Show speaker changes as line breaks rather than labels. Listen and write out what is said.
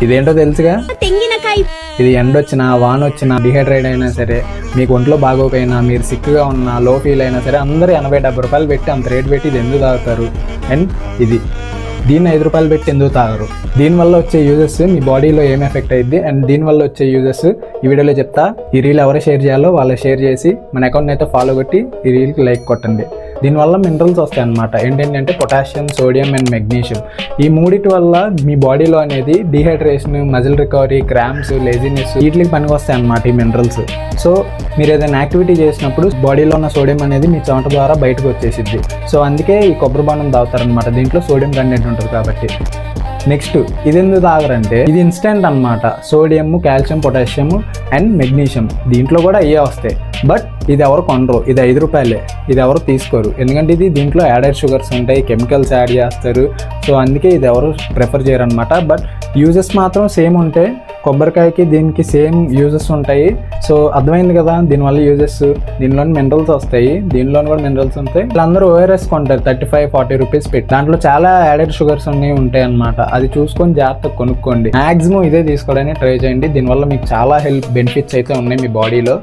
ఇదేంటో తెలుసుగా, ఇది ఎండ వచ్చినా వాన వచ్చినా డిహైడ్రేట్ అయినా సరే, మీకు ఒంట్లో బాగోపోయినా, మీరు సిక్గా ఉన్నా, లో ఫీల్ అయినా సరే, అందరూ 80-70 రూపాయలు పెట్టి అంత రేట్ పెట్టి ఇది ఎందుకు తాగుతారు? అండ్ దీన్ని 5 రూపాయలు పెట్టి ఎందుకు తాగరు? దీనివల్ల వచ్చే యూజెస్ మీ బాడీలో ఏం ఎఫెక్ట్ అయ్యింది అండ్ దీనివల్ల వచ్చే యూజెస్ ఈ వీడియోలో చెప్తా. ఈ రీల్ ఎవరు షేర్ చేయాలో వాళ్ళు షేర్ చేసి మన అకౌంట్ని అయితే ఫాలో కొట్టి ఈ రీల్కి లైక్ కొట్టండి. దీనివల్ల మినరల్స్ వస్తాయి అన్నమాట. ఏంటంటే పొటాషియం, సోడియం అండ్ మెగ్నీషియం. ఈ మూడిటి వల్ల మీ బాడీలో అనేది dehydration, muscle recovery, cramps, laziness వీటికి పనికి వస్తాయి అన్నమాట ఈ మినరల్స్. సో మీరు ఏదైనా యాక్టివిటీ చేసినప్పుడు బాడీలో ఉన్న సోడియం అనేది మీ చెమట ద్వారా బయటకు వచ్చేసిద్ది. సో అందుకే ఈ కొబ్బరి బోండం తాగుతారనమాట, దీంట్లో సోడియం కంటెంట్ ఉంటుంది కాబట్టి. నెక్స్ట్ ఇది ఎందుకు తాగరంటే ఇది ఇన్స్టెంట్ అన్నమాట. Sodium, calcium, potassium and magnesium దీంట్లో కూడా అయ్యే వస్తాయి. బట్ ఇది ఎవరు కొనరు, ఇది 5 రూపాయలే, ఇది ఎవరు తీసుకోరు. ఎందుకంటే దీంట్లో యాడెడ్ షుగర్స్ ఉంటాయి, కెమికల్స్ యాడ్ చేస్తారు. సో అందుకే ఇది ఎవరు ప్రిఫర్ చేయరు అనమాట. బట్ యూజెస్ మాత్రం సేమ్ ఉంటాయి. కొబ్బరికాయకి దీనికి సేమ్ యూజెస్ ఉంటాయి. సో అర్థమైంది కదా దీనివల్ల యూజెస్. దీనిలోని మినరల్స్ వస్తాయి, దీనిలో కూడా మినరల్స్ ఉంటాయి. వీళ్ళందరూ ORS కొంటారు 35-40 రూపీస్ పెట్టి. దాంట్లో చాలా యాడెడ్ షుగర్స్ అనేవి ఉంటాయి అనమాట. అది చూసుకొని జాగ్రత్తగా కొనుక్కోండి. మాక్సిమం ఇదే తీసుకోవడానికి ట్రై చేయండి. దీనివల్ల మీకు చాలా హెల్త్ బెనిఫిట్స్ అయితే ఉన్నాయి మీ బాడీలో.